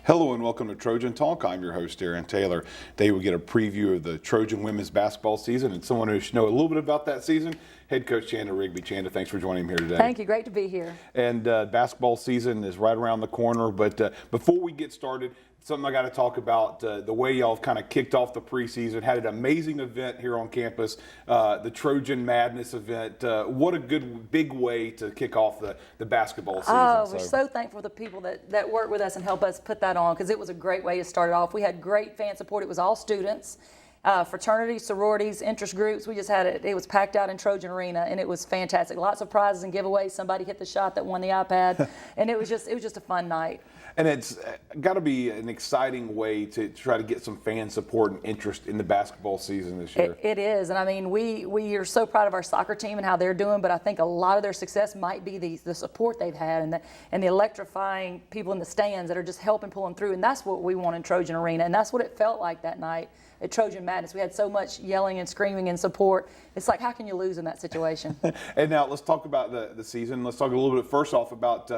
Hello and welcome to Trojan Talk. I'm your host, Aaron Taylor. Today we get a preview of the Trojan women's basketball season, and someone who should know a little bit about that season, head coach Chanda Rigby. Chanda, thanks for joining me here today. Thank you. Great to be here. And basketball season is right around the corner, but before we get started, something I got to talk about, the way y'all kind of kicked off the preseason, had an amazing event here on campus, the Trojan Madness event. What a good, big way to kick off the basketball season. Oh, we're so thankful for the people that work with us and help us put that on, because it was a great way to start it off. We had great fan support. It was all students, fraternities, sororities, interest groups. We just had it was packed out in Trojan Arena, and it was fantastic. Lots of prizes and giveaways. Somebody hit the shot that won the iPad, and it was just a fun night. And it's got to be an exciting way to try to get some fan support and interest in the basketball season this year. It is, and I mean, we are so proud of our soccer team and how they're doing, but I think a lot of their success might be the support they've had and the electrifying people in the stands that are just helping pull them through, and that's what we want in Trojan Arena, and that's what it felt like that night at Trojan Madness. We had so much yelling and screaming and support. It's like, how can you lose in that situation? And now let's talk about the season. Let's talk a little bit first off about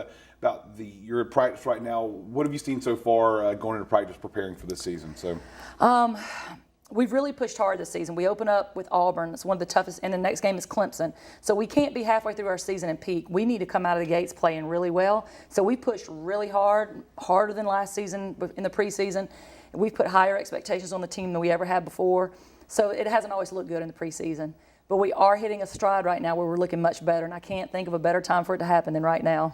you're at practice right now. What have you seen so far going into practice preparing for this season? We've really pushed hard this season. We open up with Auburn. It's one of the toughest, and the next game is Clemson. So we can't be halfway through our season and peak. We need to come out of the gates playing really well. So we pushed really hard, harder than last season in the preseason. We've put higher expectations on the team than we ever had before. So it hasn't always looked good in the preseason. But we are hitting a stride right now where we're looking much better, and I can't think of a better time for it to happen than right now.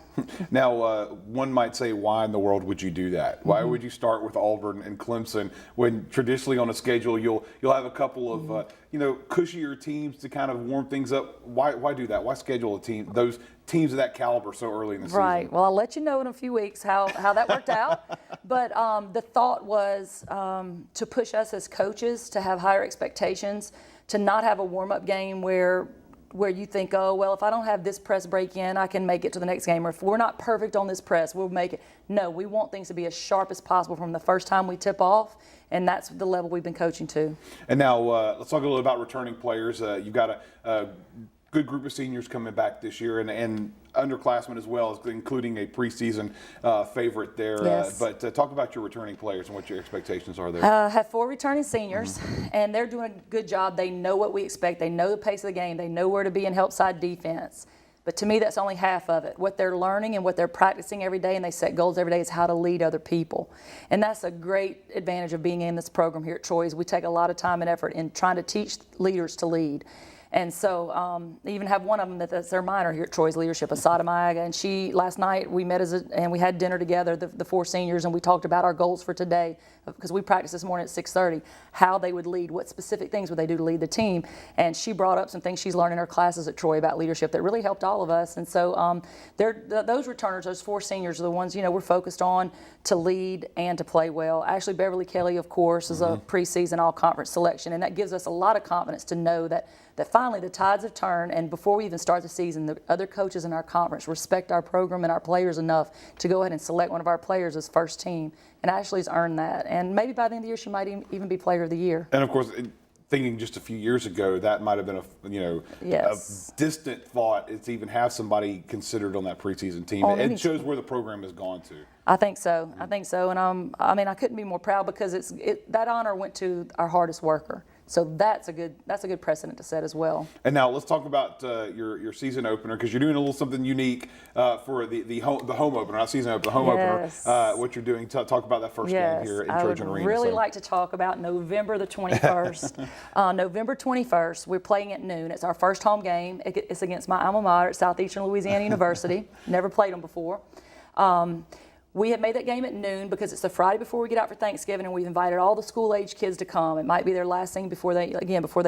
Now, one might say, why in the world would you do that? Why would you start with Auburn and Clemson when traditionally on a schedule you'll have a couple of cushier teams to kind of warm things up? Why do that? Why schedule those teams of that caliber so early in the season? Right. Well, I'll let you know in a few weeks how that worked out. But the thought was to push us as coaches to have higher expectations, to not have a warm-up game where you think, oh, well, if I don't have this press break in, I can make it to the next game. Or if we're not perfect on this press, we'll make it. No, we want things to be as sharp as possible from the first time we tip off, and that's the level we've been coaching to. And now let's talk a little about returning players. You've got a good group of seniors coming back this year, and underclassmen as well, including a preseason favorite there. Yes. But talk about your returning players and what your expectations are there. Have 4 returning seniors, and they're doing a good job. They know what we expect. They know the pace of the game. They know where to be in help side defense. But to me, that's only half of it. What they're learning and what they're practicing every day, and they set goals every day, is how to lead other people. And that's a great advantage of being in this program here at Troy, is we take a lot of time and effort in trying to teach leaders to lead. And so they even have one of them that's their minor here at Troy's leadership, Asada Mayaga. And she, last night, we met and we had dinner together, the 4 seniors, and we talked about our goals for today, because we practiced this morning at 6:30, how they would lead, what specific things would they do to lead the team. And she brought up some things she's learned in her classes at Troy about leadership that really helped all of us. And so those returners, those 4 seniors, are the ones, we're focused on to lead and to play well. Ashley Beverly Kelly, of course, is a preseason all-conference selection, and that gives us a lot of confidence to know that finally the tides have turned, and before we even start the season, the other coaches in our conference respect our program and our players enough to go ahead and select one of our players as first team. And Ashley's earned that, and maybe by the end of the year she might even be player of the year. And of course, thinking just a few years ago, that might have been a distant thought to even have somebody considered on that preseason team. It shows where the program has gone to. I think so. I think so, and I couldn't be more proud, because that honor went to our hardest worker. So that's a good precedent to set as well. And now let's talk about your season opener, because you're doing a little something unique for the home opener, not season opener, the home opener. What you're doing, talk about that first game here in Trojan Arena. I would really like to talk about November the 21st. November 21st, we're playing at noon. It's our first home game. It's against my alma mater at Southeastern Louisiana University. Never played them before. We have made that game at noon because it's the Friday before we get out for Thanksgiving, and we've invited all the school-age kids to come. It might be their last thing before they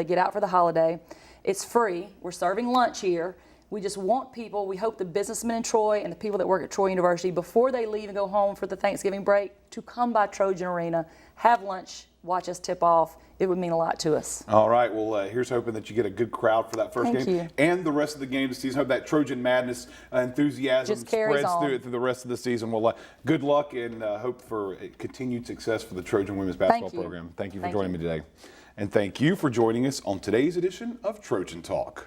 get out for the holiday. It's free. We're serving lunch here. We just want people, we hope the businessmen in Troy and the people that work at Troy University, before they leave and go home for the Thanksgiving break, to come by Trojan Arena, have lunch, watch us tip off. It would mean a lot to us. All right. Well, here's hoping that you get a good crowd for that first game. You. And the rest of the game this season. Hope that Trojan Madness enthusiasm spreads through the rest of the season. Well, good luck, and hope for continued success for the Trojan women's basketball program. Thank you for joining me today. And thank you for joining us on today's edition of Trojan Talk.